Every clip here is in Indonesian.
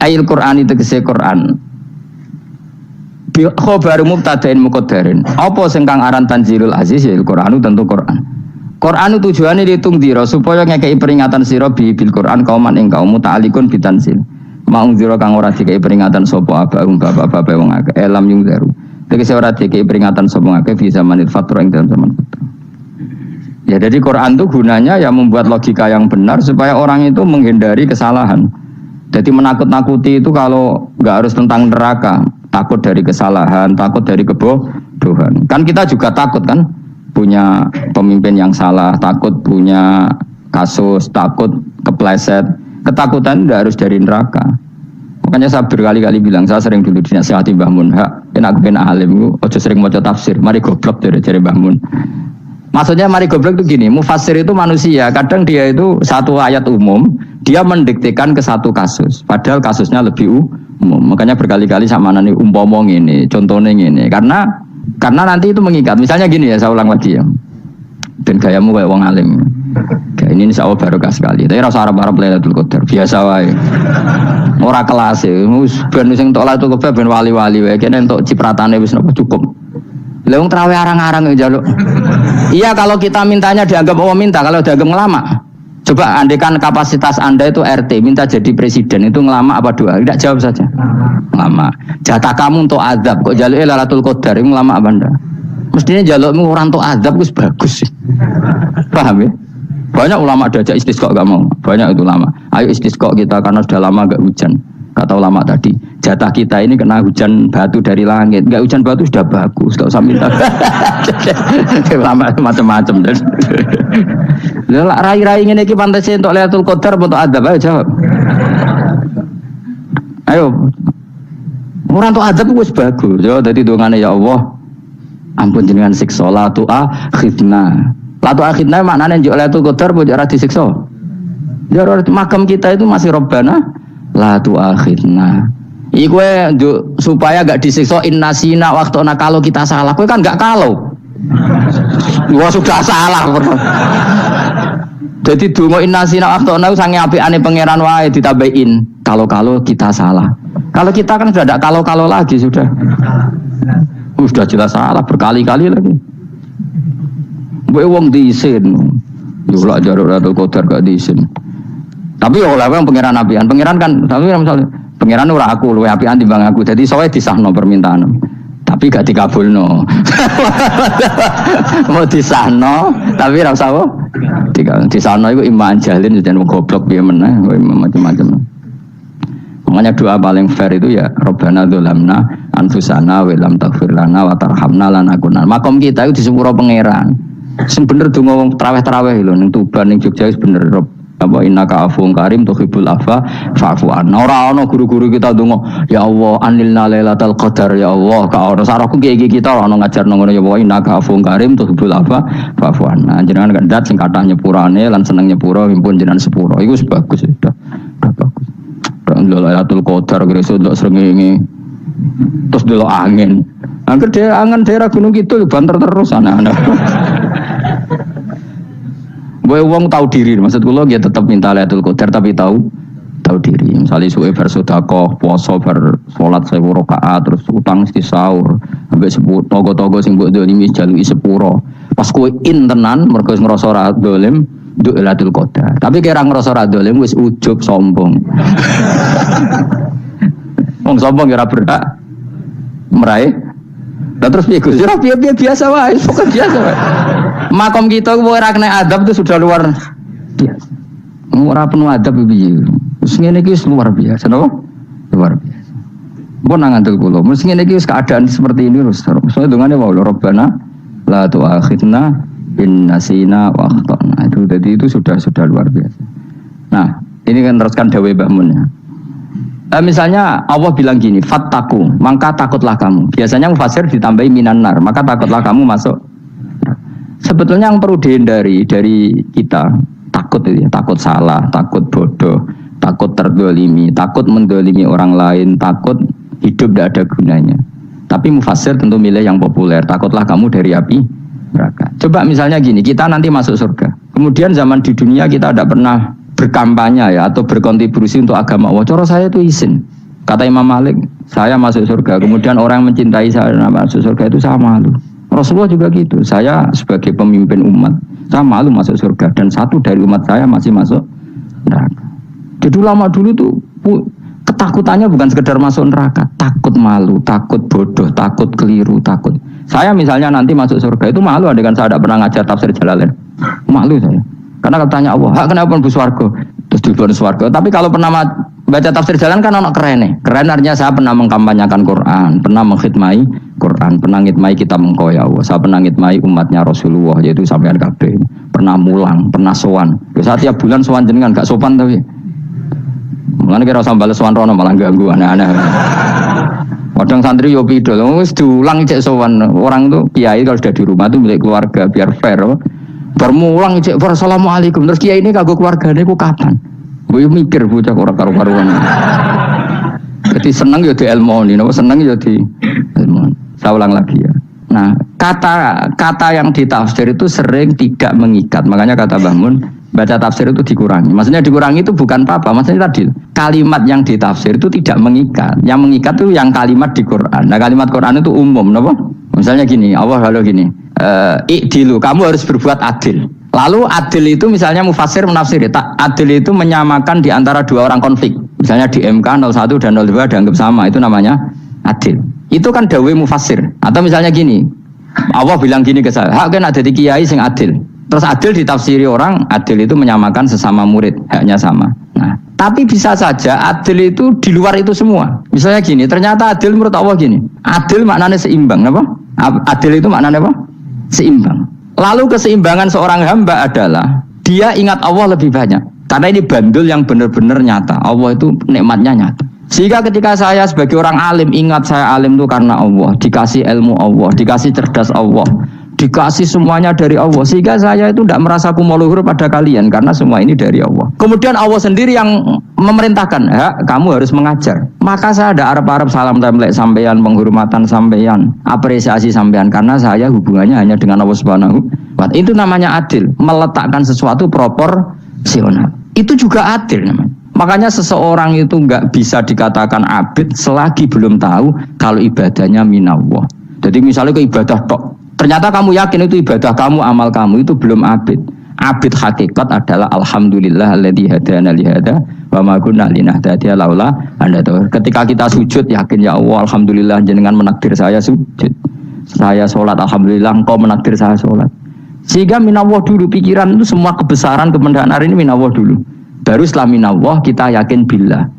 Ayil Qur'an itu tegese Qur'an. Bi khabaru mubtada'in muqaddarin. Apa sing kang aran Tanzilul Aziz ya Qur'an tentu Qur'an. Qur'an tujuane ditung dira supaya ngekeki peringatan sira bil Qur'an kauman ing kaum muta'alikun bitanzil. Mau dira kang ora dikeki peringatan sapa abahum bapak-bapak wong akeh elam yung daru. Tegese ora dikeki peringatan sapa akeh di zamanil fatra ing dalam zaman fatra. Ya jadi Quran itu gunanya ya membuat logika yang benar supaya orang itu menghindari kesalahan. Jadi menakut-nakuti itu kalau nggak harus tentang neraka, takut dari kesalahan, takut dari kebodohan. Kan kita juga takut kan punya pemimpin yang salah, takut punya kasus, takut kepleset. Ketakutan tidak harus dari neraka. Makanya saya berkali-kali bilang, saya sering dulu dinasihati Mbah Mun, enak ben alim, ojo sering maca tafsir, mari goblok dari Mbah Mun. Maksudnya mari goblok itu gini, mufassir itu manusia, kadang dia itu satu ayat umum, dia mendiktekan ke satu kasus, padahal kasusnya lebih umum. Makanya berkali-kali sama nani umpomong ini, contohnya ini, karena nanti itu mengikat. Misalnya gini ya, saya ulang lagi ya. Dan gayamu kayak wong alim. Kayak ini insya Allah barokah sekali. Tapi rasa Arab Lailatul Qadar biasa wae. Ora kelas e. Ben sing tok Lailatul Qadar ben wali-wali wae. Kene entuk cipratane wis napa cukup. Lah wong traweh arang-arang njaluk. Iya kalau kita mintanya dianggap Allah minta, kalau dianggap ngelama. Coba andekan kapasitas Anda itu RT minta jadi presiden itu ngelama apa doa? Tidak jawab saja. Ngelama. Jatah kamu untuk azab kok njaluk Lailatul Qadar itu ngelama apa Anda? Mestinya jalukmu orang untuk azab itu bagus sih. Paham ya? Banyak ulama diajak istisqa gak mau. Banyak itu ulama. Ayo istisqa kita karena sudah lama gak hujan. Kata ulama tadi, jatah kita ini kena hujan batu dari langit. Gak hujan batu sudah bagus. Gak usah minta. Ulama macam-macam. Lah rai-rai ngene iki pantes untuk Lailatul Qadar untuk azab ayo jawab. Ayo. Orang untuk azab wis bagus. Yo dadi dongane ya Allah. Ampun jenengan siksa la tu akhidna. La tu akhidna maknane njuk Lailatul Qadar mbok ora disiksa. Ya makam kita itu masih Rabbana la tu akhidna. Iku supaya gak disiksa innasina waqtuna kalau kita salah. Kowe kan gak kalau. Wah sudah salah. Jadi donga innasina waqtuna sange apikane pangeran wae ditambahin kalau kita salah. Kalau kita kan sudah ada kalau lagi sudah. Sudah jelas salah berkali-kali lagi. Mbok wong diisin. Yo lak jaruk Lailatul Qadar gak diisin. Tapi oleh wong pangeran apian. Pangeran kan tapi misalnya pangeran ora aku luwe apian timbang aku. Jadi sowe disahno permintaan. Tapi gak dikabulno. Mau disahno tapi ora usah disahno iku iman jalin jan goblok piye meneh macam-macam. Makanya doa paling fair itu ya Rabbana dzalamna anfusana wa lam taghfir lana wa tarhamna lanakunanna. Makom kita itu di sepuro pangeran. Sing bener donga traweh-traweh lho ning Tuban ning Jogja wis bener apa innaka afuwun karim tuhibbul afwa fa'fu anna. Ora ana guru-guru kita donga ya Allah anilna lailatul qadar ya Allah ka ora saraku iki kita ora ana ngajarno ngono ya Allah innaka afuwun karim tuhibbul afwa fa'fu anna. Jenengan kan dat sing kathah nyepurane lan seneng nyepuro impun jenengan sepuro. Iku wis bagus sudah bagus. Lailatul Qadar gresuk ndak srengenge. Terus delok angin. Angger angen daerah Gunung Kidul banter terus anak-anak. Boy wong tahu diri, maksud kula ya tetap minta Lailatul Qadar tapi tahu diri. Misalnya suwe bar sedekah, puasa bar salat 1000 rakaat terus utang mesti sahur. Ambek sepuro togo-togo sing mbok dolimi jaluki sepuro. Pas kowe tenan mergo ngrasa ora dolim nduk Lailatul Qadar. Tapi kira ngrasa ora dolim wis ujub sombong. Wong sombong ora berhak meraih. Lah terus piye Gus? Ora piye-piye biasa wae, pokoke biasa wae. Makom kita kok ora kena adab itu sudah luar biasa. Ora penuh adab piye. Wis ngene iki luar biasa, napa? Luar biasa. Mbon nang ngandel kula, mesti ngene iki keadaan seperti ini terus. Soale dongane wae Rabbana la tu'akhidna in nasina wa akhtana. Itu jadi itu sudah luar biasa. Nah, ini kan teruskan dawuh Mbah Mun ya. Misalnya Allah bilang gini, fattaku, maka takutlah kamu. Biasanya mufasir ditambahi minan nar, maka takutlah kamu masuk. Sebetulnya yang perlu dihindari dari kita takut itu ya, takut salah, takut bodoh, takut terdolimi, takut mendolimi orang lain, takut hidup tidak ada gunanya. Tapi mufasir tentu milih yang populer, takutlah kamu dari api neraka. Coba misalnya gini, kita nanti masuk surga. Kemudian zaman di dunia kita tidak pernah berkampanye ya atau berkontribusi untuk agama Allah. Cara saya itu izin. Kata Imam Malik, saya masuk surga. Kemudian orang yang mencintai saya masuk surga itu saya malu. Rasulullah juga gitu. Saya sebagai pemimpin umat, saya malu masuk surga. Dan satu dari umat saya masih masuk neraka. Jadi ulama dulu tuh ketakutannya bukan sekedar masuk neraka, takut malu, takut bodoh, takut keliru, takut. Saya misalnya nanti masuk surga itu malu, andaikan saya tidak pernah ngajar tafsir Jalalain, malu saya. Karena kalau tanya Allah, hak kenapa bu swarga? Terus di swarga. Tapi kalau pernah baca tafsir Jalalain kan anak keren nih. Keren artinya saya pernah mengkampanyakan Quran, pernah mengkhidmai Quran, pernah ngitmai kitab mengkoya Allah. Saya pernah ngitmai umatnya Rasulullah, yaitu sampean kabeh. Pernah mulang, pernah sowan. Saya tiap bulan sowan jenengan gak sopan tapi. Mulane kira usah bales sowan rono malah ganggu aneh-aneh. Kadang santri yo pidol, wis diulang cek sowan. Orang tuh kiai kalau sudah di rumah tuh milik keluarga biar fair. Bermulang cek assalamualaikum. Terus kiai ini kagok keluargane ku kapan? Gue mikir bocah ora karo-karuan. Jadi seneng yo di ilmoni, napa seneng yo di ilmoni. Saya ulang lagi ya. Nah, kata yang ditafsir itu sering tidak mengikat. Makanya kata Mbah Mun, baca tafsir itu dikurangi. Maksudnya dikurangi itu bukan apa-apa. Maksudnya tadi kalimat yang ditafsir itu tidak mengikat. Yang mengikat itu yang kalimat di Quran. Nah, kalimat Quran itu umum, napa? Misalnya gini, Allah kalau gini, i'dilu, kamu harus berbuat adil. Lalu adil itu misalnya mufassir menafsiri, adil itu menyamakan di antara dua orang konflik. Misalnya di MK 01 dan 02 dianggap sama, itu namanya adil. Itu kan dawai mufassir. Atau misalnya gini, Allah bilang gini ke saya, hak kan ada di kiai sing adil. Terus adil ditafsiri orang, adil itu menyamakan sesama murid, haknya sama. Nah, tapi bisa saja adil itu di luar itu semua. Misalnya gini, ternyata adil menurut Allah gini, adil maknanya seimbang, apa? Adil itu maknanya apa? Seimbang. Lalu keseimbangan seorang hamba adalah dia ingat Allah lebih banyak. Karena ini bandul yang benar-benar nyata. Allah itu nikmatnya nyata. Sehingga ketika saya sebagai orang alim ingat saya alim itu karena Allah, dikasih ilmu Allah, dikasih cerdas Allah, dikasih semuanya dari Allah. Sehingga saya itu tidak merasa kumuluhur pada kalian karena semua ini dari Allah. Kemudian Allah sendiri yang memerintahkan, ya, kamu harus mengajar. Maka saya ada arep-arep salam templek sampeyan, penghormatan sampeyan, apresiasi sampeyan karena saya hubungannya hanya dengan Allah Subhanahu wa Ta'ala. Itu namanya adil, meletakkan sesuatu proporsional. Itu juga adil namanya. Makanya seseorang itu nggak bisa dikatakan abid selagi belum tahu kalau ibadahnya minallah. Jadi misalnya ke ibadah tok, ternyata kamu yakin itu ibadah kamu, amal kamu itu belum abid. Abid hakikat adalah alhamdulillah alladzi hadana li hada wa ma kunna linahtadiya laula anda tahu. Ketika kita sujud yakin ya Allah alhamdulillah jenengan menakdir saya sujud. Saya sholat alhamdulillah engkau menakdir saya sholat. Sehingga minallah dulu pikiran itu semua kebesaran kemendahan ini minallah dulu. Baru setelah minallah kita yakin billah.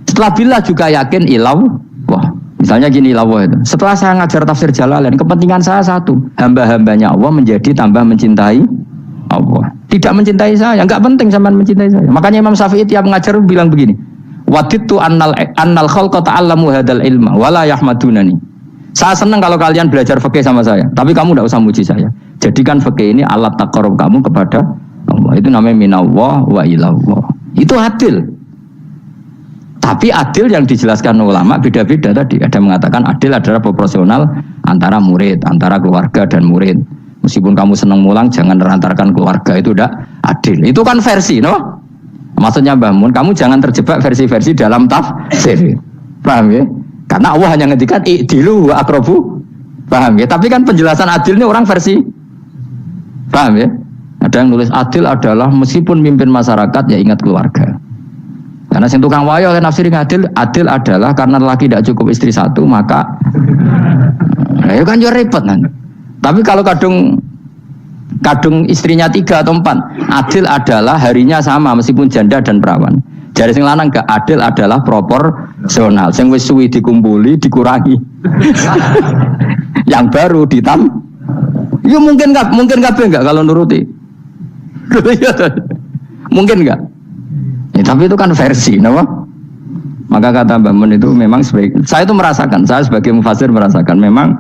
Setelah billah juga yakin illallah. Misalnya gini illallah itu. Setelah saya ngajar tafsir Jalalain, kepentingan saya satu, hamba-hambanya Allah menjadi tambah mencintai Allah. Tidak mencintai saya, enggak penting sampean mencintai saya. Makanya Imam Syafi'i tiap ngajar bilang begini, waditu annal khalqa ta'allamu hadzal ilma wala yahmadunani. Saya senang kalau kalian belajar fikih sama saya, tapi kamu enggak usah muji saya. Jadikan fikih ini alat taqarrub kamu kepada Allah. Itu namanya minallah wa ilallah. Itu adil. Tapi adil yang dijelaskan ulama beda-beda tadi. Ada mengatakan adil adalah proporsional antara murid, antara keluarga dan murid. Meskipun kamu senang mulang, jangan merantarkan keluarga, itu udah adil. Itu kan versi, no? Maksudnya Mbah Mun, kamu jangan terjebak versi-versi dalam tafsir. Paham ya? Karena Allah hanya ngendikan i'dilu wa aqrabu. Paham ya? Tapi kan penjelasan adil ini orang versi. Paham ya? Ada yang nulis adil adalah meskipun mimpin masyarakat ya ingat keluarga. Karena sing tukang wayo kan nafsirin adil adalah karena laki tidak cukup istri satu maka ya kan yo repot kan. Tapi kalau kadung istrinya 3 atau 4, adil adalah harinya sama meskipun janda dan perawan. Jadi sing lanang gak adil adalah proporsional. Sing wis suwi dikumpuli dikurangi. Yang baru ya mungkin enggak kalau nuruti. Mungkin enggak ya, tapi itu kan versi nama. Maka kata Mbak Mun itu memang saya itu merasakan, saya sebagai mufassir merasakan memang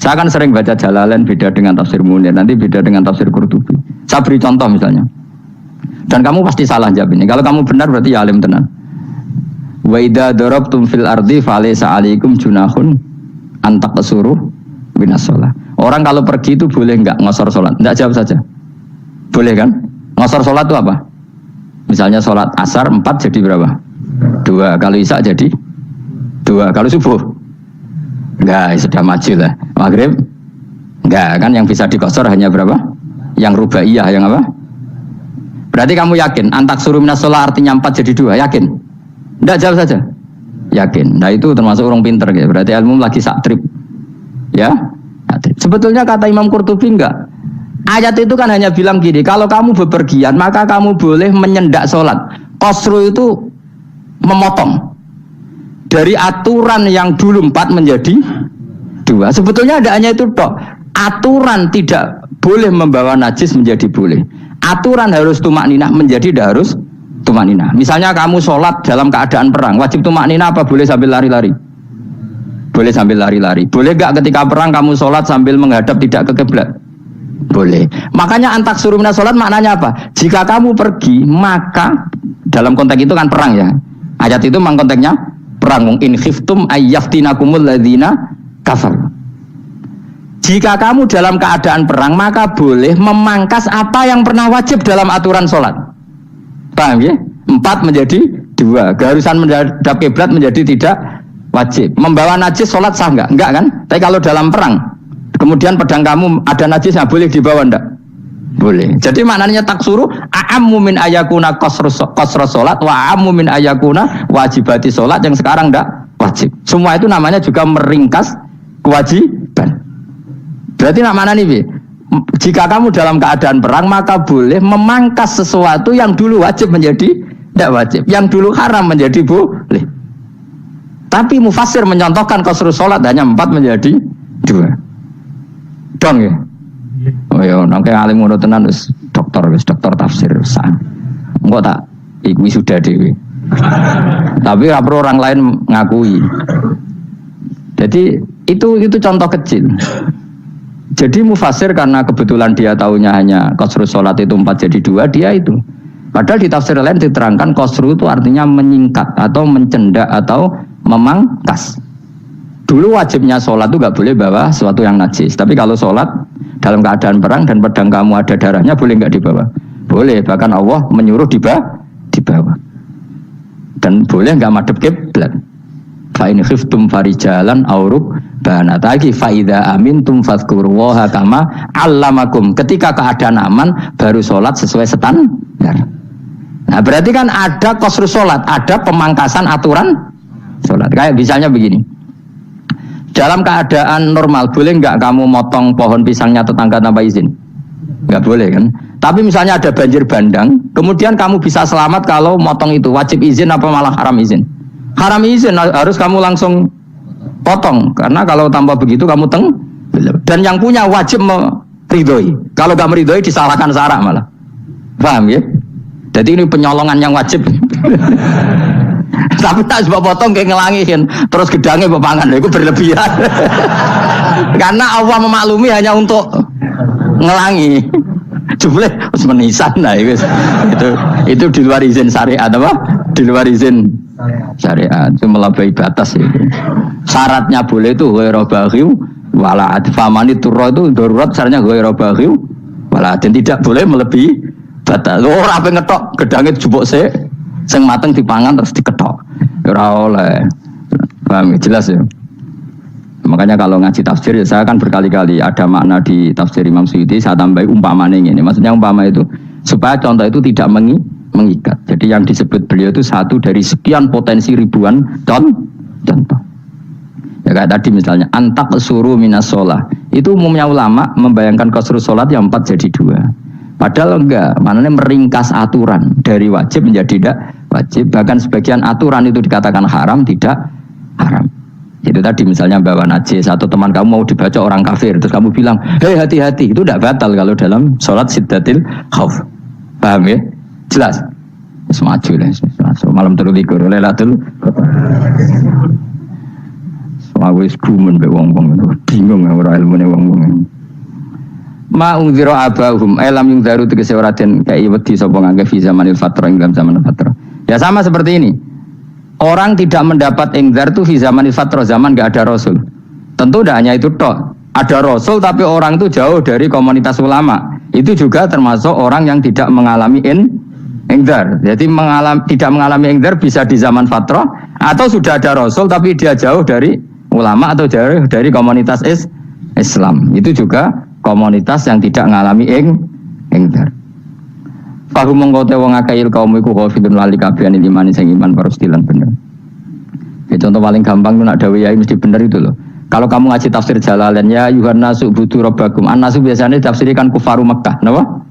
saya kan sering baca Jalalain beda dengan tafsir Munir, nanti beda dengan tafsir Qurtubi. Saya beri contoh misalnya, dan kamu pasti salah jawab ini. Kalau kamu benar berarti ya alim tenan. Wa idza darabtum fil ardi falaysa alaikum junahun an taqsuru minas shalah. Orang kalau pergi itu boleh enggak ngosor salat? Enggak, jawab saja. Boleh kan? Ngosor sholat itu apa? Misalnya sholat asar 4 jadi berapa? 2. Kalau isya jadi 2. Kalau subuh? Enggak, sudah maju lah. Maghrib? Enggak, kan yang bisa dikosor hanya berapa? Yang rubaiyah, yang apa? Berarti kamu yakin antak suruh minas sholat artinya 4 jadi 2, yakin? Enggak, jawab saja. Yakin. Nah itu termasuk orang pinter gitu. Berarti ilmu lagi saktrip. Ya? Sebetulnya kata Imam Qurtubi enggak. Ayat itu kan hanya bilang gini, kalau kamu bepergian maka kamu boleh menyendak sholat. Qasru itu memotong. Dari aturan yang dulu 4 menjadi 2. Sebetulnya ada hanya itu tok. Aturan tidak boleh membawa najis menjadi boleh. Aturan harus tumakninah menjadi tidak harus tumakninah. Misalnya kamu sholat dalam keadaan perang, wajib tumakninah apa boleh sambil lari-lari? Boleh sambil lari-lari. Boleh gak ketika perang kamu sholat sambil menghadap tidak ke kiblat? Boleh. Makanya antak suruh minas sholat maknanya apa? Jika kamu pergi, maka dalam konteks itu kan perang ya. Ayat itu memang konteksnya perang. In khiftum ayyaftinakumul ladzina kafar. Jika kamu dalam keadaan perang, maka boleh memangkas apa yang pernah wajib dalam aturan sholat. Paham ya? 4 menjadi 2. Keharusan menghadap kiblat menjadi tidak wajib. Membawa najis sholat sah enggak? Enggak kan? Tapi kalau dalam perang, kemudian pedang kamu ada najisnya, boleh dibawa enggak? Boleh. Jadi maknanya taksuru a'ammu min ayakuna qasra sholat wa a'ammu min ayakuna wajibati sholat yang sekarang enggak wajib. Semua itu namanya juga meringkas kewajiban. Berarti mana nih? Jika kamu dalam keadaan perang maka boleh memangkas sesuatu yang dulu wajib menjadi tidak wajib, yang dulu haram menjadi boleh. Tapi mufassir mencontohkan qasru sholat hanya 4 menjadi 2. Dong ya. Oh ya, nang alim ngono tenan wis dokter tafsir sah. Engko tak iku sudah dhewe. Tapi ora perlu orang lain ngakui. Jadi itu contoh kecil. Jadi mufassir karena kebetulan dia tahunya hanya qasru sholat itu 4 jadi 2, dia itu. Padahal di tafsir lain diterangkan qasru itu artinya menyingkat atau mencendak atau memangkas. Dulu wajibnya sholat itu gak boleh bawa sesuatu yang najis. Tapi kalau sholat dalam keadaan perang dan pedang kamu ada darahnya, boleh gak dibawa? Boleh, bahkan Allah menyuruh dibawa. Dan boleh gak madhep kiblat. Fa in khiftum farijalan auruk banataki fa idza amintum fadhkurullaha kama 'allamakum. Ketika keadaan aman baru sholat sesuai standar. Nah, berarti kan ada qasru sholat, ada pemangkasan aturan sholat. Kayak misalnya begini. Dalam keadaan normal boleh enggak kamu motong pohon pisangnya tetangga tanpa izin? Enggak boleh kan? Tapi misalnya ada banjir bandang, kemudian kamu bisa selamat kalau motong itu wajib izin apa malah haram izin? Haram izin, harus kamu langsung potong karena kalau tanpa begitu kamu dan yang punya wajib meridhoi. Kalau gak meridhoi disalahkan syarak malah. Paham ya? Jadi ini penyolongan yang wajib. Tapi tak sebab potong kayak ngelangihin terus gedangnya bepangan itu berlebihan. Karena Allah memaklumi hanya untuk ngelangi. Jumlah menisan nah itu di luar izin syariat apa? Di luar izin syariat itu melampaui batas itu. Syaratnya boleh itu ghairu baghiw wala adfamani turra itu darurat syaratnya ghairu baghiw wala dan tidak boleh melebihi batas. Ora ape ngetok gedange jupuk sik sing mateng dipangan terus diketok. Ora oleh. Paham jelas ya. Makanya kalau ngaji tafsir ya saya kan berkali-kali ada makna di tafsir Imam Suyuti saya tambahi umpamanya ini. Maksudnya umpama itu supaya contoh itu tidak mengikat. Jadi yang disebut beliau itu satu dari sekian potensi ribuan contoh. Ya kayak tadi misalnya antak suruh minas sholat. Itu umumnya ulama membayangkan qasru sholat yang 4 jadi 2. Padahal enggak, maknanya meringkas aturan dari wajib menjadi tidak wajib. Bahkan sebagian aturan itu dikatakan haram, tidak haram. Itu tadi misalnya bawa najis atau teman kamu mau dibaca orang kafir terus kamu bilang, hei hati-hati, itu tidak batal kalau dalam sholat siddatil khauf. Paham ya? Jelas? Semaju lah, malam terlikur Lailatul Semua wis gumun be wong-wong itu bingung ora ilmune wong-wong. Ma ungzira abahum alam yung daru tegese ora den kai wedi sapa ngangge fi zamanil fatrah ing dalam zaman fatrah. Ya sama seperti ini. Orang tidak mendapat ingzar itu di zaman fatrah, zaman gak ada Rasul. Tentu tidak hanya itu toh. Ada Rasul tapi orang itu jauh dari komunitas ulama. Itu juga termasuk orang yang tidak mengalami Engdar. Jadi tidak mengalami engdar bisa di zaman fatrah atau sudah ada rasul tapi dia jauh dari ulama atau jauh dari komunitas Islam. Itu juga komunitas yang tidak mengalami engdar. Fahum mengkote wong akail kaum iku khafidun lali kabian iman sing iman parustilan bener. Ya, contoh paling gampang itu nak dawe yai mesti bener itu loh. Kalau kamu ngaji tafsir Jalalain ya Yuhan nasu budu robbakum. An-nasu biasanya ditafsirkan kufaru Mekah, napa?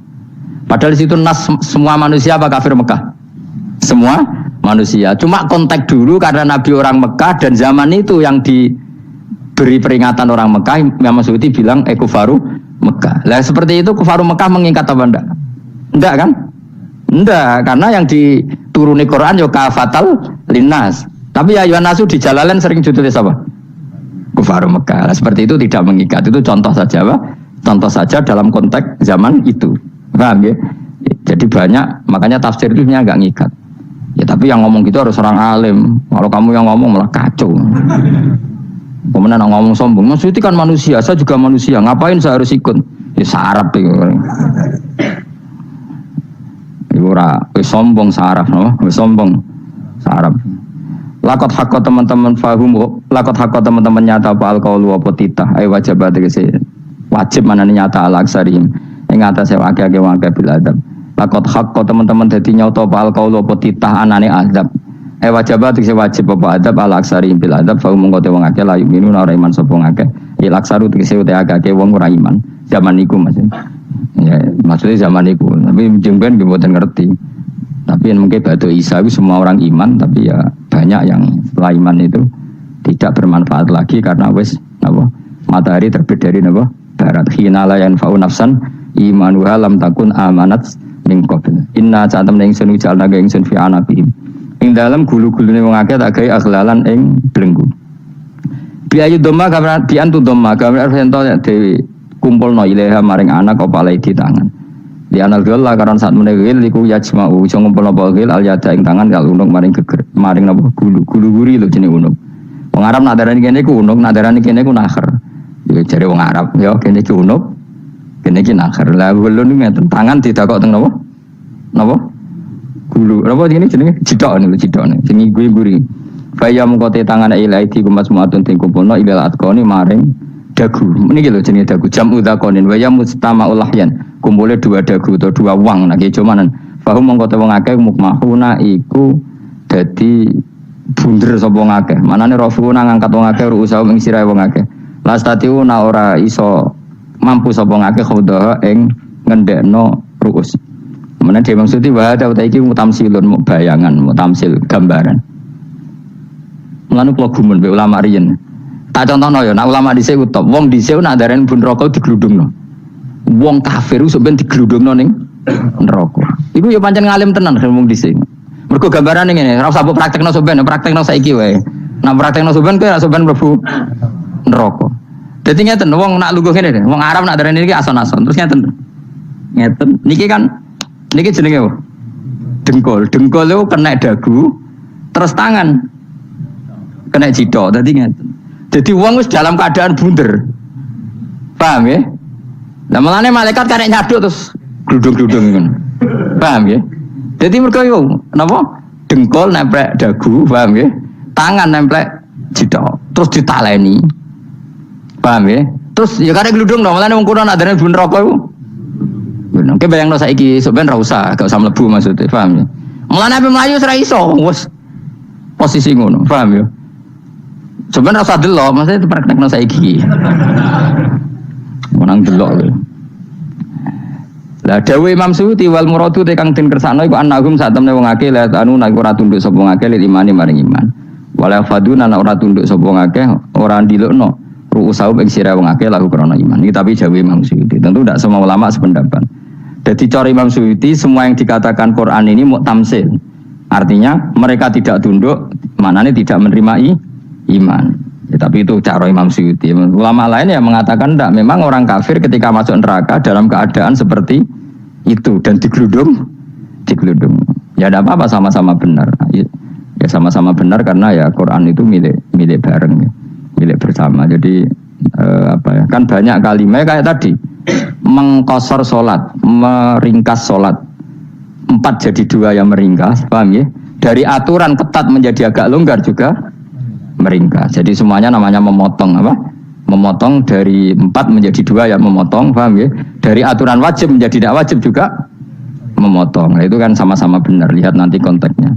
Padahal di situ nas semua manusia apa kafir Mekah? Semua manusia. Cuma konteks dulu karena Nabi orang Mekah dan zaman itu yang diberi peringatan orang Mekah, Imam Suyuti bilang kufaru Mekah. Lah seperti itu kufaru Mekah mengikat apa enggak? Enggak kan? Enggak, karena yang dituruni Quran yo kafatal linnas. Tapi ya Yuhan nasu di Jalalain sering ditulis apa? Kufaru Mekah. Nah, seperti itu tidak mengikat. Itu contoh saja, Pak. Contoh saja dalam konteks zaman itu. Paham ya? Jadi banyak, makanya tafsir itu enggak ngikat. Ya tapi yang ngomong gitu harus orang alim. Kalau kamu yang ngomong malah kacau. Kemudian ngomong sombong, maksudnya kan manusia, saya juga manusia. Ngapain saya harus ikut? Ya sarap itu. Ibu ora, sombong sarap, no? Sombong sarap. Lakot hakko teman-teman fahum, lakot hakko teman-teman nyata apa alkohol apa titah. Ayo wajib wajib mana nyata al-aksarim. Yang atas saya wakil bil adab. Lakot hakko teman-teman jadi nyata apa alkohol apa titah anane adab. Wajib apa adab al-aksarim bil adab. Fahum mengkote wong akeh layu minun ora iman sapa ngakeh. Ilaksaru tegese utek akeh wong ora iman. Zaman niku Mas. Ya, maksudnya zaman itu, tapi jengben mboten ngerti. Tapi yang mungkin batu Isa itu semua orang iman, tapi ya banyak yang setelah iman itu tidak bermanfaat lagi karena wes apa matahari terbit dari apa barat. Hina la yanfa'u nafsan imanuha lam takun amanat min qabl. Inna catem ning sun ujalna ga ingsun fi anabihim. Ing dalem gulu-gulune wong akeh tak gawe akhlalan ing belenggu. Biayu doma gambar biantu doma gambar ento dewi kumpulno ilaha maring anak apa di tangan. Di anal gel lakaran saat menegil iku yajma'u iso ngumpulno bagil al yada ing tangan kal unuk maring geger maring napa gulu-guri lho jenenge unuk. Wong Arab nak darani kene iku unuk, nak darani kene iku nakher. Ya jare wong Arab ya kene iki unuk, kene iki nakher. Lah ulun ngeten tangan didakok teng napa? Napa? Gulu. Napa jenenge jidok niku jidokne. Jenenge guri-guri. Faya mengkote tangan ilaiti kumas muatun ting kumpulno ilal atqoni maring dagu. Niki lho jenenge dagu jam udzakonin wa yamustama ulahyan. Kumpule dua dagu atau dua wang nek cumanan. Fahum mongko te wong akeh mukmahuna iku dadi bunder sapa wong akeh. Manane rafuna ngangkat wong akeh ruusa ing sirahe wong akeh. Lastatiuna ora iso mampu sapa wong akeh khodah ing ngendekno ruus. Menane dhewe maksudi wa ta iki mutamsilun bayangan, mutamsil gambaran. Mulane kula gumun be ulama riyen. Tak contohno ya, nek ulama dhisik utop, wong dhisik nak darani bun neraka digludungno. Wong kafir iso ben digludungno ning neraka. Iku ya pancen ngalim tenan wong dhisik. Mergo gambarane ngene, ora usah mbok praktekno sampean, praktekno saiki wae. Nek praktekno sampean kowe ora sampean mlebu neraka. Dadi ngeten wong nak lungguh ngene, wong Arab nak darani iki ason-ason. Terus ngeten. Ngeten. Niki kan niki jenenge dengkul. Dengkul itu kena dagu, terus tangan kena jidok. Dadi ngeten. Jadi wong wis dalam keadaan bunder. Paham ya? Lah malane malaikat karek nyaduk terus gludung-gludung ngono. Paham ya? Jadi mergo yo napa? Dengkul nempel dagu, paham ya? Tangan nempel jidok, terus ditaleni. Paham ya? Terus ya karek gludung dong, malane wong kuno nak dene bun neraka iku. Bener. Oke bayangno saiki sampean ra usah, gak usah mlebu maksudnya, paham ya? Mulane ape mlayu ora iso, wis posisi ngono, paham ya? Sampeyan rasa delok, maksudnya itu praktekno saiki. Menang delok lho. Lah dawuh Imam Suyuti wal muradu te kang den kersakno iku annahum sak temne wong akeh la anu nek ora tunduk sapa wong akeh lil imani maring iman. Wala faduna nek ora tunduk sapa wong akeh ora ndilukno ru'usau ing sira wong akeh laku krana iman. Iki tapi dawuh Imam Suyuti. Tentu tidak semua ulama sependapat. Jadi cara Imam Suyuti semua yang dikatakan Quran ini muktamsil. Artinya mereka tidak tunduk, manane tidak menerima iman. Ya, tapi itu cara Imam Suyuti. Ulama lain yang mengatakan tidak, memang orang kafir ketika masuk neraka dalam keadaan seperti itu dan digeludung. Ya tidak apa-apa, sama-sama benar. Ya sama-sama benar karena ya Quran itu milik bareng, ya. Milik bersama. Jadi kan banyak kalimat kayak tadi mengkosor sholat, meringkas sholat, 4 jadi 2 yang meringkas, paham ya? Dari aturan ketat menjadi agak longgar juga meringkas. Jadi semuanya namanya memotong apa? Memotong dari 4 menjadi 2 yang memotong, paham ya? Dari aturan wajib menjadi tidak wajib juga memotong. Nah, itu kan sama-sama benar. Lihat nanti konteksnya.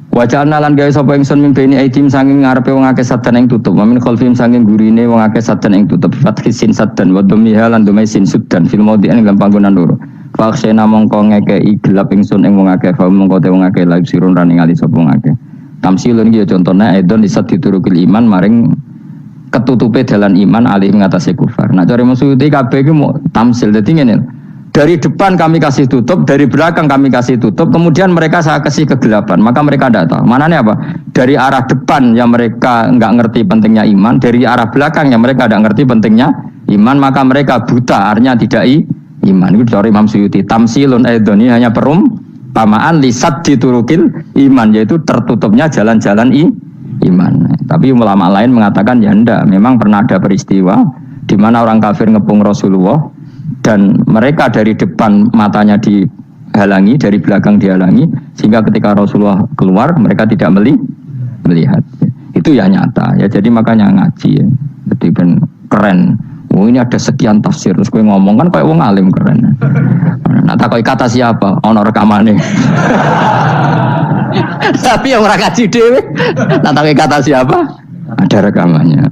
Wajah lan gawe sapa ingsun mimpeni aidim saking ngarepe wong akeh sadan ing tutup. Wa min khalfim saking gurine wong akeh sadan ing tutup. Fathisin sadan wa dhammiha lan dhumasin sudan fil maudhi'an ing panggonan loro. Faksena mongko ngekeki gelap ingsun ing wong akeh fa mongko te wong akeh laib sirun ra ningali sapa wong akeh. Tamsilun iki contone edon disat diturukil iman maring ketutupe dalan iman alih ngatasi kufar. Nah cara maksudé kabeh iki mau tamsil dadi ngene. Dari depan kami kasih tutup, dari belakang kami kasih tutup, kemudian mereka saya kasih kegelapan, maka mereka tidak tahu. Mananya apa? Dari arah depan yang mereka nggak ngerti pentingnya iman, dari arah belakang yang mereka tidak ngerti pentingnya iman, maka mereka buta, artinya tidak iman. Itu dari Imam Suyuti. Tamsilun aidoni hanya perumpamaan lisat diturukil iman, yaitu tertutupnya jalan-jalan iman. Tapi ulama lain mengatakan ya enggak, memang pernah ada peristiwa di mana orang kafir ngepung Rasulullah. Dan mereka dari depan matanya dihalangi, dari belakang dihalangi, sehingga ketika Rasulullah keluar mereka tidak melihat. Itu ya nyata ya. Jadi makanya ngaji ya. Jadi ben keren. Oh ini ada sekian tafsir terus gue ngomong kan kayak wong alim keren. Nah takoi kata siapa? Ono rekamane. Tapi yang ora ngaji dhewe. Nah takoi kata siapa? Ada rekamannya.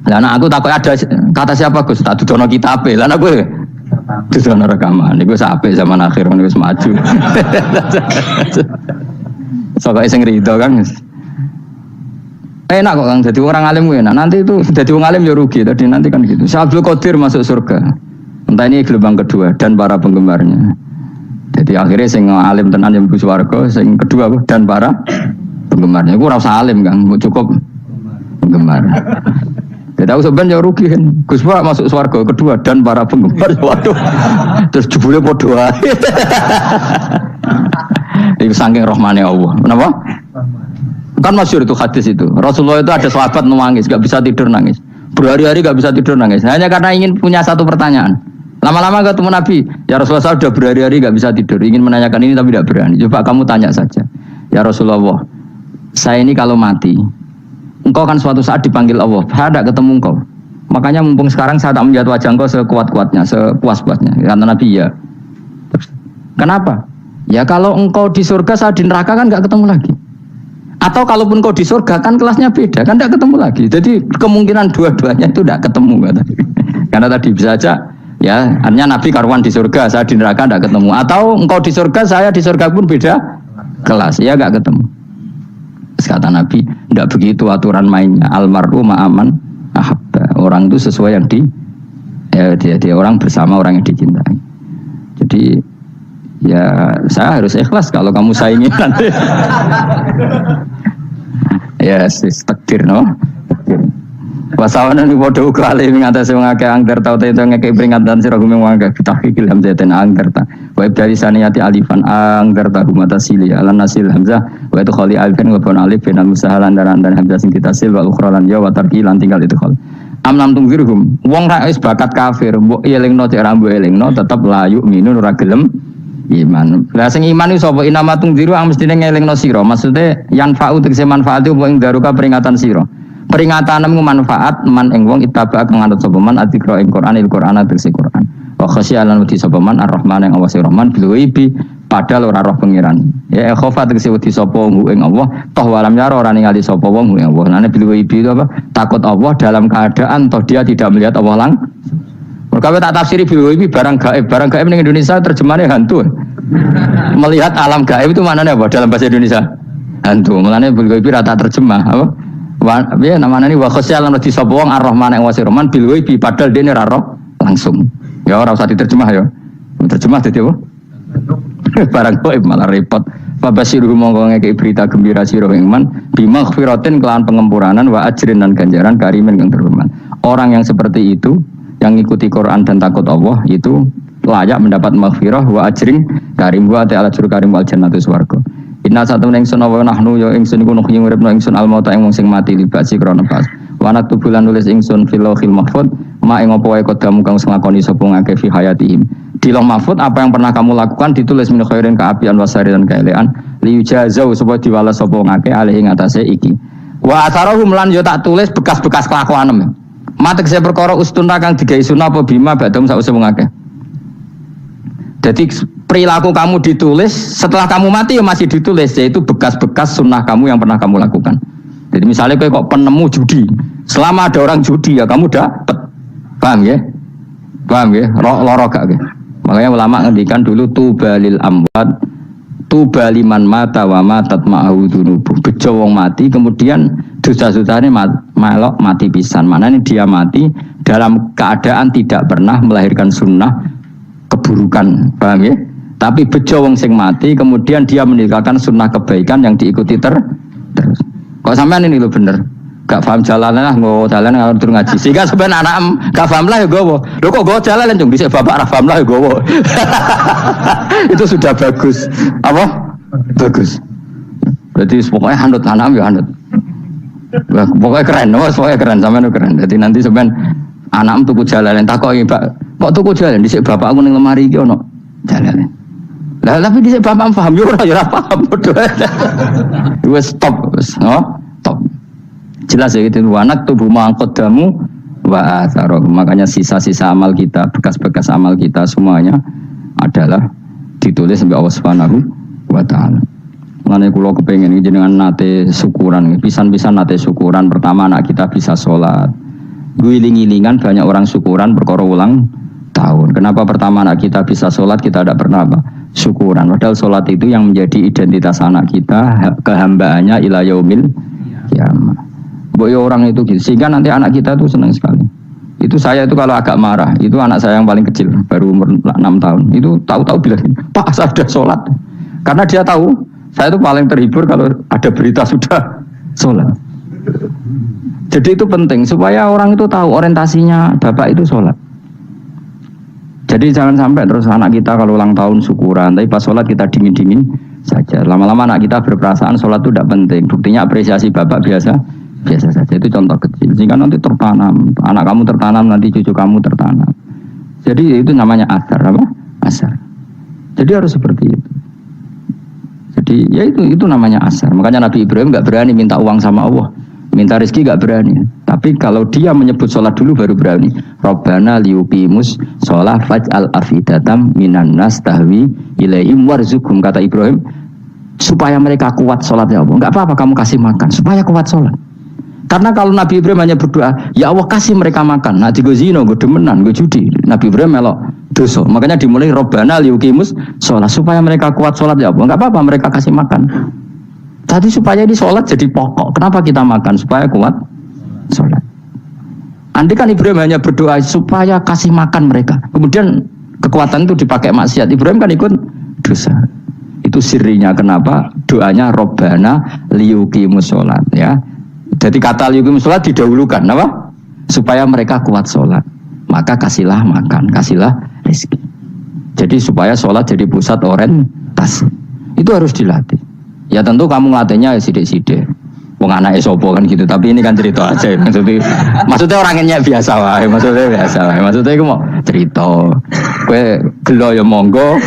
Lah aku takut ada kata siapa Gus tak dudono kitabe. Lah aku dudono rekaman iku sampai zaman akhir wis maju. Soale sing rido kan. Enak kok Kang jadi orang alim enak. Nanti itu jadi orang alim ya rugi tadi nanti kan gitu. Abdul Qadir masuk surga. Entah ini gelombang kedua dan para penggemarnya. Jadi akhirnya sing alim tenan yang mlebu swarga, sing kedua dan para penggemarnya. Iku ora usah alim Kang, cukup penggemar. Jadi aku sebenarnya rugi kan. Gus Pak masuk swarga kedua dan para penggemar. Waduh. Terus jebule padha ae. Itu saking rahmane Allah. Kenapa? Kan masyhur itu hadis itu. Rasulullah itu ada sahabat nangis, enggak bisa tidur nangis. Berhari-hari enggak bisa tidur nangis. Hanya karena ingin punya satu pertanyaan. Lama-lama ketemu Nabi, ya Rasulullah saya sudah berhari-hari enggak bisa tidur, ingin menanyakan ini tapi tidak berani. Coba kamu tanya saja. Ya Rasulullah, saya ini kalau mati engkau kan suatu saat dipanggil Allah, saya tidak ketemu engkau. Makanya mumpung sekarang saya tak melihat wajah engkau sekuat-kuatnya, sepuas-puasnya. Kata Nabi ya. Kenapa? Ya kalau engkau di surga, saya di neraka kan nggak ketemu lagi. Atau kalaupun engkau di surga kan kelasnya beda, kan nggak ketemu lagi. Jadi kemungkinan dua-duanya itu tidak ketemu. Kata. Karena tadi bisa aja, ya artinya Nabi karuan di surga, saya di neraka nggak ketemu. Atau engkau di surga, saya di surga pun beda kelas, ya nggak ketemu. Kata Nabi, tidak begitu aturan mainnya. Almaru ma'aman ahabba. Orang itu sesuai yang dia orang bersama orang yang dicintai. Jadi ya saya harus ikhlas kalau kamu saingi nanti. Ya takdir no. Wasawana ni padha uga ale ngatasi wong akeh angger tau te ngekek peringatan sira gumeng wong akeh tahqiqil hamzatin angger ta wa dari saniyati alifan angger ta humata sili ala nasil hamzah wa itu khali alifan wa bana alif binal musahalan dan hamzah sing ditasil wal ukhra lan ya wa tarqi lan tinggal itu khol amnam tungzirhum wong ra wis bakat kafir mbok elingno cek ra mbok elingno tetep layu minun ora gelem iman. Lah sing iman iku sapa inama tungziru ang mestine ngelingno sira maksude yang fa'u tegese manfaat itu wong daruka peringatan sira. Peringatan nemu manfaat man ing wong ittaba kang anut sapa man adzikra ing Qur'anil Qur'an tegese Qur'an. Wa khasyalan wedi sapa man ar-Rahman ing awase Rahman bil ghaibi padahal ora roh pengiran. Ya khofa tegese wedi sapa wong ing Allah toh walam yara ora ningali sapa wong ing Allah. Nane bil ghaibi itu apa? Takut Allah dalam keadaan toh dia tidak melihat Allah langsung. Mereka tak tafsiri bil ghaibi barang gaib. Barang gaib ning Indonesia terjemahannya hantu. Melihat alam gaib itu maknanya apa dalam bahasa Indonesia? Hantu. Mulane bil ghaibi rata terjemah apa? Ya namanya ini wa khosyalan di sapa wong ar-Rahman yang wasi Rahman bil ghaibi padahal dene ra roh langsung. Ya ora usah diterjemah ya. Terjemah dadi apa? Barang gaib malah repot. Fa basiru monggo ngeke berita gembira sira ing man bimaghfiratin kelawan pengempuranan wa ajrin dan ganjaran karimin kang terhormat. Orang yang seperti itu yang ngikuti Quran dan takut Allah itu layak mendapat maghfirah wa ajrin karim wa ta'ala jur karim wal jannatu swarga. Inna satu ingsun wa nahnu ya ingsun iku nuhying uripna ingsun al mauta ing wong sing mati libasi krana pas. Wa naktubulan nulis ingsun fil lauhil mahfuz ma ing apa wae kodamu kang nglakoni sapa ngake fi hayatihim. Di Lauh Mahfud apa yang pernah kamu lakukan ditulis min khairin kaapian wasari dan kaelean liyujazau supaya diwales sapa ngake alih ing atase iki. Wa atharahum lan yo tak tulis bekas-bekas kelakuanem. Mate kese perkara ustuna kang digawe sunah apa bima badam sause wong akeh. Jadi perilaku kamu ditulis setelah kamu mati ya masih ditulis, yaitu bekas-bekas sunnah kamu yang pernah kamu lakukan. Jadi misalnya kok penemu judi, selama ada orang judi ya kamu dapat, paham ya? Paham ya? Loro gak ya? Makanya ulama ngendikan dulu tubalil amwat, tubaliman mata wa matat ma'ahu dunubu. Bejo wong mati kemudian dosa-dosane melok mati pisan. Maknanya dia mati dalam keadaan tidak pernah melahirkan sunnah keburukan, paham ya? Tapi bejo wong sing mati kemudian dia meninggalkan sunnah kebaikan yang diikuti terus. Kok sampean ini lho bener. Gak paham jalan lah, nggo jalan kalau turun ngaji. Sehingga sebenarnya anak gak paham lah ya gowo. Lho kok gowo jalan jong dhisik bapak ra paham lah ya gowo. Itu sudah bagus. Apa? Bagus. Berarti pokoknya handut anak ya handut. Pokoknya keren, pokoknya keren sampean keren. Jadi nanti sampean anak tuku jalan takoki, Pak. Kok tuku jalan dhisik bapak aku ning lemari iki ono jalan. Lah tapi dhisik bapak paham yo ora paham padha. Wes stop, wes, no? Stop. Jelas ya gitu, anak tubuh mangkodamu wa atharoh. Makanya sisa-sisa amal kita, bekas-bekas amal kita semuanya adalah ditulis sampai Allah Subhanahu wa taala. Mulane kula kepengin jenengan nate syukuran, pisan-pisan nate syukuran. Pertama anak kita bisa sholat. Guling-gilingan banyak orang syukuran perkara ulang tahun. Kenapa pertama anak kita bisa sholat, kita tidak pernah apa? Syukuran. Padahal sholat itu yang menjadi identitas anak kita, kehambaannya ila yaumil kiamah. Boyo orang itu gitu, sehingga nanti anak kita tuh senang sekali. Itu saya itu kalau agak marah, itu anak saya yang paling kecil, baru umur 6 tahun. Itu tahu-tahu bilang, Pak saya sudah sholat. Karena dia tahu, saya itu paling terhibur kalau ada berita sudah sholat. Jadi itu penting, supaya orang itu tahu orientasinya bapak itu sholat. Jadi jangan sampai terus anak kita kalau ulang tahun syukuran, tapi pas sholat kita dingin-dingin saja. Lama-lama anak kita berperasaan sholat itu tidak penting. Buktinya apresiasi bapak biasa saja, itu contoh kecil. Sehingga nanti tertanam, anak kamu tertanam, nanti cucu kamu tertanam. Jadi itu namanya asar, apa? Asar. Jadi harus seperti itu. Jadi ya itu namanya asar. Makanya Nabi Ibrahim nggak berani minta uang sama Allah, minta rezeki nggak berani. Tapi kalau dia menyebut sholat dulu baru berani. Rabbana liyuqimus sholat faj'al afidatam minan nas tahwi ilaihim warzuqhum, kata Ibrahim, supaya mereka kuat sholat ya Allah. Nggak apa-apa kamu kasih makan supaya kuat sholat. Karena kalau Nabi Ibrahim hanya berdoa, ya Allah kasih mereka makan. Nah, gue zina, gue demenan, gue judi. Nabi Ibrahim melok dosa. Makanya dimulai Rabbana liyuqimus sholat, supaya mereka kuat sholat ya Allah. Enggak apa-apa mereka kasih makan. Tadi supaya di sholat jadi pokok. Kenapa kita makan? Supaya kuat sholat. Andai kan Ibrahim hanya berdoa supaya kasih makan mereka. Kemudian kekuatan itu dipakai maksiat. Ibrahim kan ikut dosa. Itu sirinya kenapa doanya Rabbana liyuqimus sholat ya. Jadi kata liyuqimus sholat didahulukan, apa? Supaya mereka kuat sholat. Maka kasihlah makan, kasihlah rezeki. Jadi supaya sholat jadi pusat orientasi. Itu harus dilatih. Ya tentu kamu ngelatihnya ya sidik-sidik. Wong anake sapa kan gitu, tapi ini kan cerita aja. Maksudnya orangnya biasa wae, Maksudnya iku mau cerita. Kowe gelo ya monggo.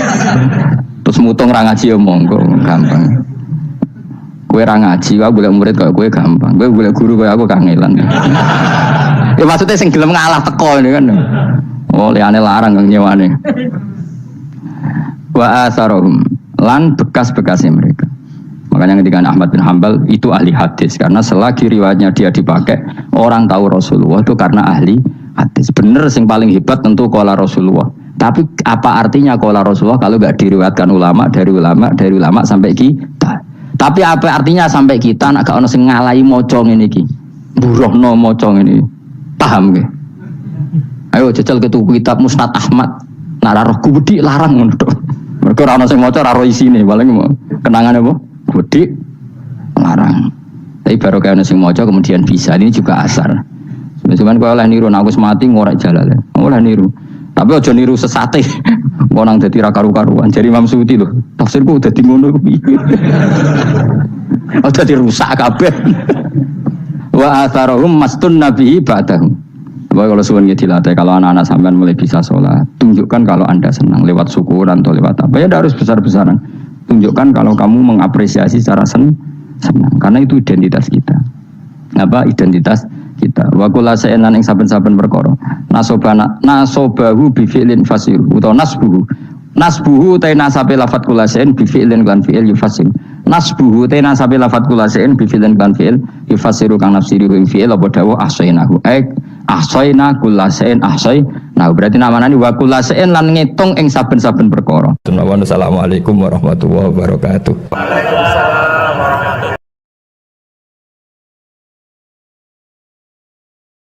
Terus mutung ra ngaji ya monggo, gampang. Kowe ra ngaji, wae golek murid kaya kowe gampang. Kowe golek guru kaya aku kangelan. Ya maksudnya sing gelem ngalah teko ini kan. Oh, liyane larang kang nyewane. Wa asarum lan bekas-bekasnya mereka. Makanya ketika Ahmad bin Hanbal itu ahli hadis, karena selagi riwayatnya dia dipakai orang tahu Rasulullah itu karena ahli hadis. Bener sing paling hebat tentu qala Rasulullah. Tapi apa artinya qala Rasulullah kalau enggak diriwayatkan dari ulama sampai kita? Tapi apa artinya sampai kita nak gak ono sing ngalahi maca ngene iki. Burohno maca ngene. Paham nggih? Ayo jajal ketu kitab Musnad Ahmad. Nak ra roh gudi larang ngono to. Mergo ora ono sing maca ora roh isine, paling kenangan apa? Gudi larang. Tapi baru kayak sing maca kemudian bisa, ini juga asar. Cuman kowe oleh niru nek wis mati ngorek jalale. Oleh niru. Tapi aja niru sesate. Wong nang dadi ra karu-karuan. Jadi Imam Suyuti lho, tafsirku dadi ngono piye. Oh dadi rusak kabeh. Wa atharahum mastun nabi ba'dahu. Pokoknya kalau suwun gitu dilatih, kalau anak-anak sampean mulai bisa sholat, tunjukkan kalau anda senang lewat syukuran atau lewat apa. Ya harus besar-besaran. Tunjukkan kalau kamu mengapresiasi secara senang, karena itu identitas kita. Apa identitas kita? Wa kullu shay'in lan ing saben-saben perkara. Nasobahu bi fi'lin fasir utawa nasbuhu ta nasabe lafat kullu shay'in bi fi'lin kan fi'il yufasir. Nasbuhu ta nasabe lafat kullu shay'in bi fi'lin kan fi'il yufasiru kang nafsiri ing fi'il apa dawa ahsainahu. Ahsayna kullu shay'in ahsayna. Berarti namanya wa kullu shay'in lan ngitung ing saben-saben perkara. Assalamualaikum warahmatullahi wabarakatuh. Waalaikumsalam.